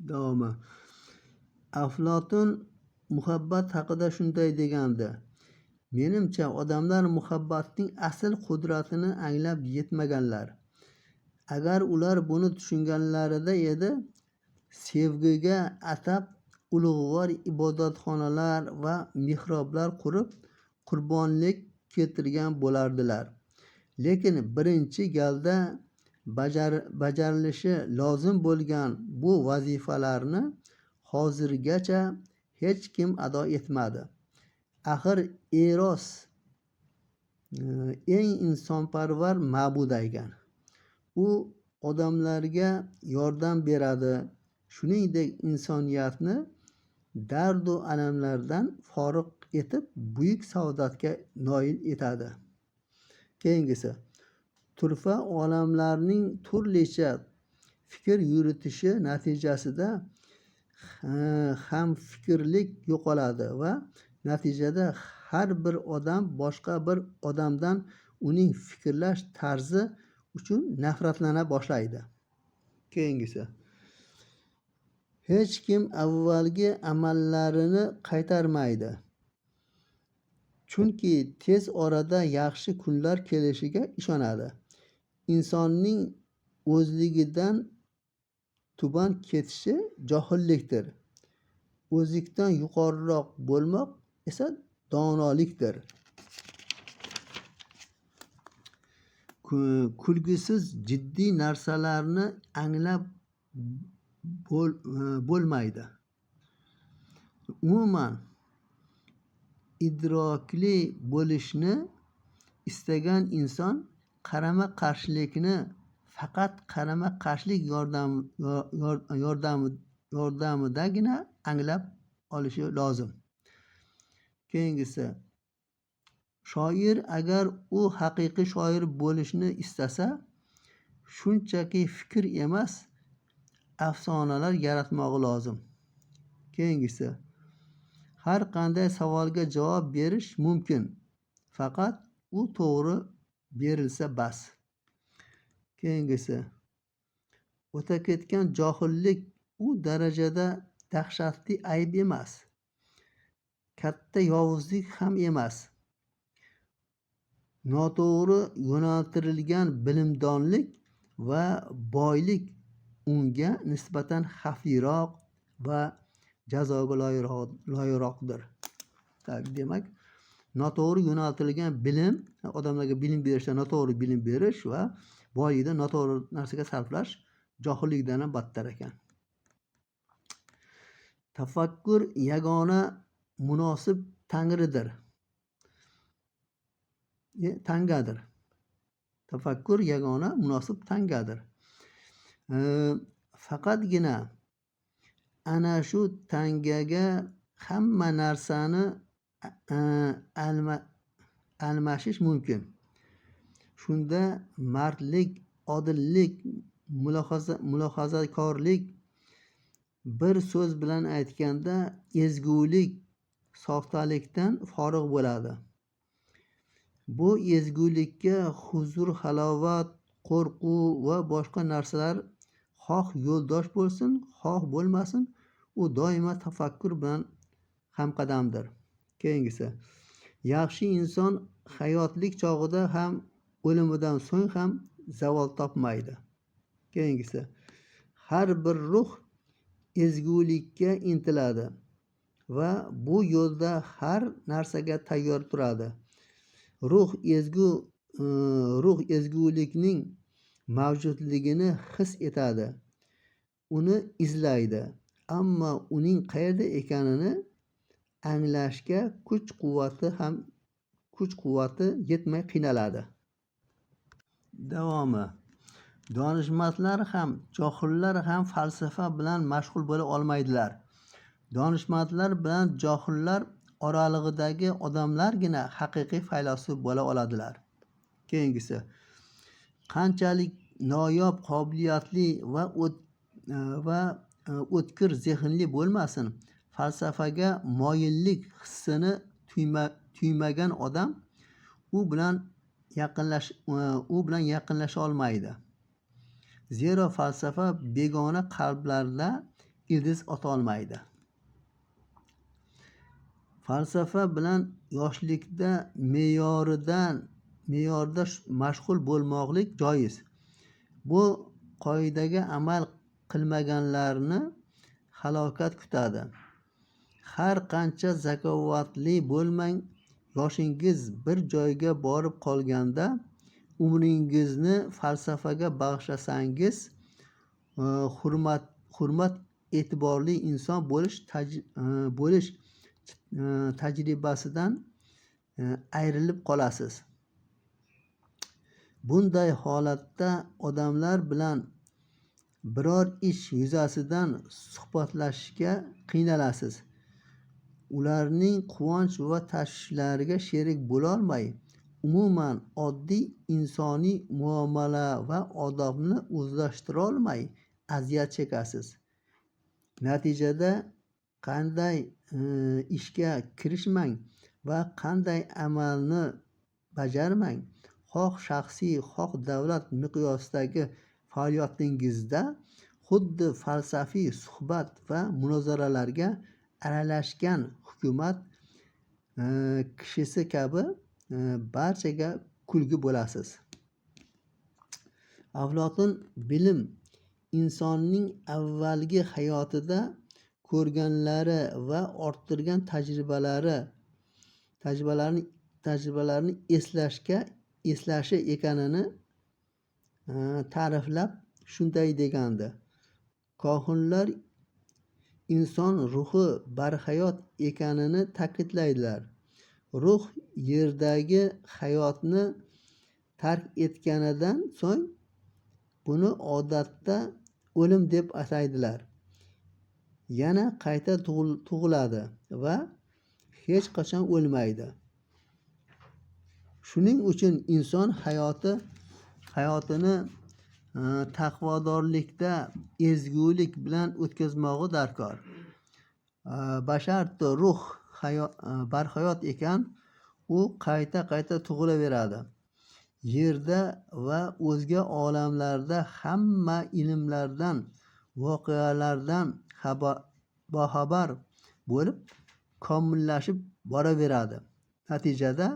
Davomi. Aflotun muhabbat haqida shunday degandi: menimcha odamlar muhabbatning asl qudratini anglab yetmaganlar. Agar ular buni tushunganlarida edi, sevgiga atab ulug'vor ibodatxonalar va mihroblar qurib qurbonlik keltirgan bo'lardilar. Lekin birinchi galda bajarilishi lozim bo'lgan bu vazifalarni hozirgacha hech kim ado etmadi. Axir Eros eng insonparvar ma'bud ekan. U odamlarga yordam beradi, shuningdek insoniyatni dardu alamlardan forig' etib buyuk saodatga noil etadi. Keyingisi: turfa olamlarning turlicha fikr yuritishi natijasida hamfikrlik yo'qoladi va natijada har bir odam boshqa bir odamdan uning fikrlash tarzi uchun nafratlana boshlaydi. Keyingisi: hech kim avvalgi amallarini qaytarmaydi, chunki tez orada yaxshi kunlar kelishiga ishonadi. Insonning o'zligidan tuban ketishi johillikdir. O'zlikdan yuqoriroq bo'lmoq esa donolikdir. Kulgisiz jiddiy narsalarni anglab bo'lmaydi. Umuman idrokli bo'lishni istagan inson qarama-qarshilikni faqat qarama-qarshilik yordamidagina anglab olishi lozim. Keyingisi: shoir agar u haqiqiy shoir bo'lishni istasa, shunchaki fikr emas, afsonalar yaratmog'i lozim. Keyingisi: har qanday savolga javob berish mumkin, faqat u to'g'ri berilsa bas. Keyingisi: o'ta ketgan johillik u darajada dahshatli ayb emas, katta yovuzlik ham emas. Noto'g'ri yo'naltirilgan bilimdonlik va boylik unga nisbatan xavfliroq va jazoga loyiqroqdir. Demak, noto'g'ri yo'naltirilgan bilim, odamlarga bilim berishda noto'g'ri bilim berish va boylikda noto'g'ri narsaga sarflash johillikdan ham battar ekan. Tafakkur yagona munosib tangadir. Tafakkur yagona munosib tangadir. Faqatgina ana shu tangaga hamma narsani almashish mumkin. Shunda mardlik, odillik, mulohazakorlik, bir so'z bilan aytganda ezgulik, soxtalikdan forig' bo'ladi. Bu ezgulikka huzur, halovat, qo'rquv va boshqa narsalar xoh yo'ldosh bo'lsin, xoh bo'lmasin, u doimo tafakkur bilan hamqadamdir. Keyingisi: yaxshi inson hayotlik chog'ida ham o'limidan so'ng ham zavol topmaydi. Keyingisi: har bir ruh ezgulikka intiladi va bu yo'lda har narsaga tayyor turadi. Ruh ezgulikning mavjudligini his etadi, uni izlaydi, ammo uning qayerda ekanini anglashga kuch-quvvati yetmay qiynaladi. Davomi: donishmandlar ham, johillar ham falsafa bilan mashg'ul bo'la olmaydilar. Donishmandlar bilan johillar oralig'idagi odamlargina haqiqiy faylasuf bo'la oladilar. Keyingisi: qanchalik noyob, qobiliyatli va o'tkir zehnli bo'lmasin, falsafaga moyillik hissini tuymagan odam u bilan yaqinlasha olmaydi. Zero falsafa begona qalblarda ildiz otolmaydi. Falsafa bilan yoshlikda me'yorida mashg'ul bo'lmoqlik joiz. Bu qoidaga amal qilmaganlarni halokat kutadi. Har qancha zakovatli bo'lmang, yoshingiz bir joyga borib qolganda umringizni falsafaga bag'ishlasangiz, hurmat e'tiborli inson bo'lish tajribasidan ayrilib qolasiz. Bunday holatda odamlar bilan biror ish yuzasidan suhbatlashishga qiynalasiz. Ularning quvonch va tashvishlariga sherik bo'lolmay, umuman oddiy insoniy muomala va odobni o'zlashtirolmay aziyat chekasiz. Natijada qanday ishga kirishmang va qanday amalni bajarmang, xoh shaxsiy, xoh davlat miqyosidagi faoliyatingizda xuddi falsafiy suhbat va munozaralarga aralashgan hukumat kishisi kabi barchaga kulgi bo'lasiz. Aflotun bilim insonning avvalgi hayotida ko'rganlari va orttirgan tajribalarini eslashi ekanini ta'riflab shunday degandi: kohinlar inson ruhi barhayot ekanini ta'kidlaydilar. Ruh yerdagi hayotni tark etganidan so'ng buni odatda o'lim deb ataydilar. Yana qayta tug'iladi va hech qachon o'lmaydi. Shuning uchun inson hayotini taqvodorlikda, ezgulik bilan o'tkazmog'i darkor. Basharti ruh barhayot ekan, u qayta tug'ilaveradi. Yerda va o'zga olamlarda hamma ilmlardan, voqealardan boxabar bo'lib, komillashib boraveradi. Natijada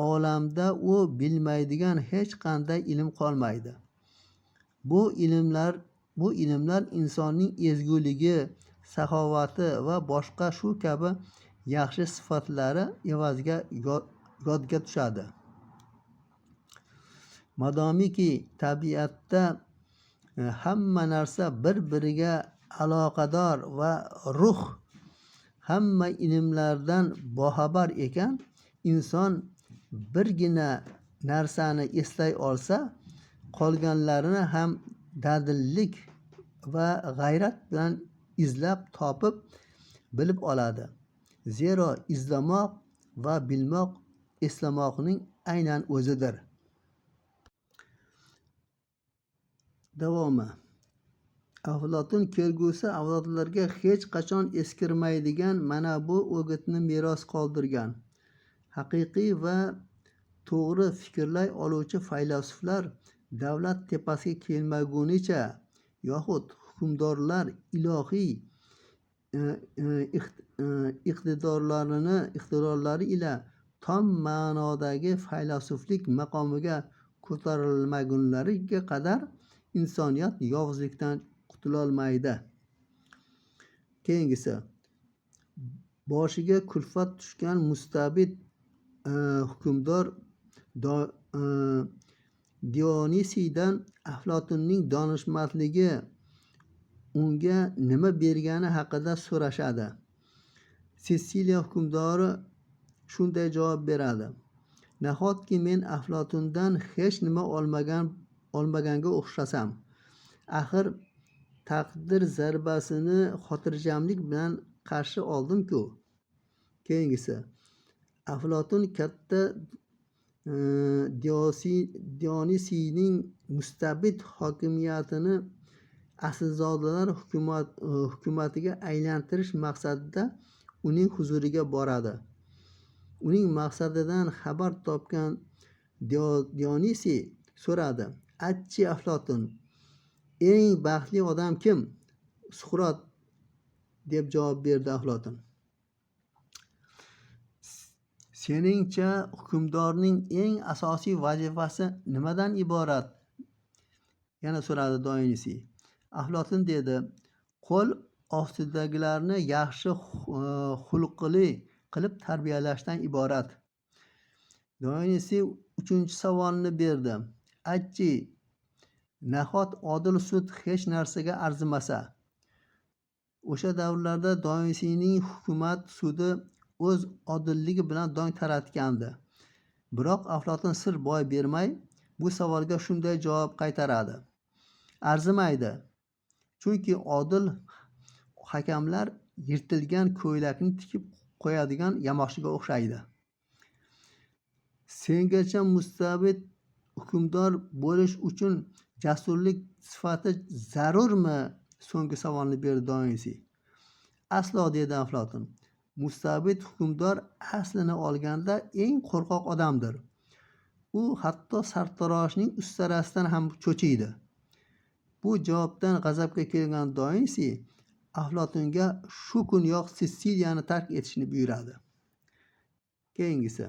olamda u bilmaydigan hech qanday ilm qolmaydi. Bu ilmlar insonning ezguligi, saxovati va boshqa shu kabi yaxshi sifatlari evaziga yodga tushadi. Madomiki tabiatda hamma narsa bir-biriga aloqador va ruh hamma ilmlardan boxabar ekan, inson birgina narsani eslay olsa, qolganlarini ham dadillik va g'ayrat bilan izlab topib bilib oladi. Zero izlamoq va bilmoq eslamoqning aynan o'zidir. Davomi: Aflotun kelgusi avlodlarga hech qachon eskirmaydigan mana bu o'gitni meros qoldirgan. Haqiqiy va to'g'ri fikrlay oluvchi faylasuflar davlat tepasiga kelmagunicha yoxud hukmdorlar ilohiy iqtidorlari ila tom ma'nodagi faylasuflik maqomiga ko'tarilmagunlariga qadar insoniyat yovuzlikdan qutulolmaydi. Keyingisi: boshiga kulfat tushgan mustabid hukmdor Dionisiydan Aflotunning donishmandligi unga nima bergani haqida so'rashadi. Sitsiliya hukmdori shunday javob beradi: nahotki men Aflotundan hech nima olmaganga o'xshasam, axir taqdir zarbasini xotirjamlik bilan qarshi oldim-ku. Keyingisi: Aflotun katta Dionisiyning mustabid hokimiyatini aslzodalar hukumatiga aylantirish maqsadida uning huzuriga boradi. Uning maqsadidan xabar topgan Dionisiy so'radi: aytchi Aflotun, eng baxtli odam kim? Suqrot deb javob berdi Aflotun. Seningcha hukmdorning eng asosiy vazifasi nimadan iborat? Yana so'radi Dionisiy. Aflotun dedi, qo'l ostidagilarni yaxshi xulqli qilib tarbiyalashdan iborat. Dionisiy 3-savolni berdi. Aytchi, nahot odil sud hech narsaga arzimasa? O'sha davrlarda Dionisiyning hukumat sudi o'z odilligi bilan dong taratgandi. Biroq Aflotun sir boy bermay bu savolga shunday javob qaytaradi. Arzimaydi. Chunki odil hakamlar yirtilgan ko'ylakni tikib qo'yadigan yamoqchiga o'xshaydi. Sengacha mustabid hukmdor bo'lish uchun jasurlik sifati zarurmi? So'nggi savolni berdi Dionisiy. Aslo, dedi Aflotun. Mustabid hukmdor aslini olganda eng qo'rqoq odamdir. U hatto sartaroshning ustarasidan ham cho'chiydi. Bu javobdan g'azabga kelgan Dionisiy Aflotunga shu kuniyoq Sitsiliyani tark etishni buyuradi. Keyingisi.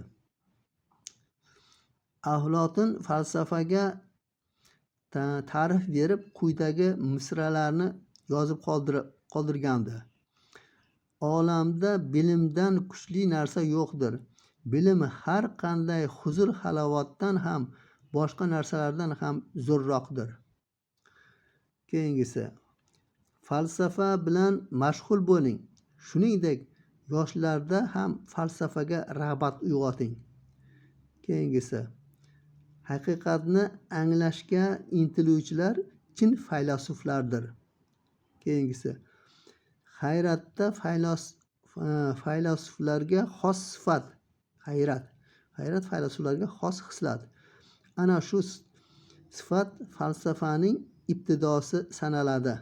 Aflotun falsafaga ta'rif berib quyidagi misralarni yozib qoldirgandi. Olamda bilimdan kuchli narsa yo'qdir. Bilim har qanday huzur halovatdan ham boshqa narsalardan ham zo'rroqdir. Keyingisi. Falsafa bilan mashg'ul bo'ling. Shuningdek, yoshlarda ham falsafaga rag'bat uyg'oting. Keyingisi. Haqiqatni anglashga intiluvchilar chin faylasuflardir. Keyingisi. Hayratda faylasuflarga xos sifat. Hayrat faylasuflarga xos xislat. Ana shu sifat falsafaning ibtidosi sanaladi.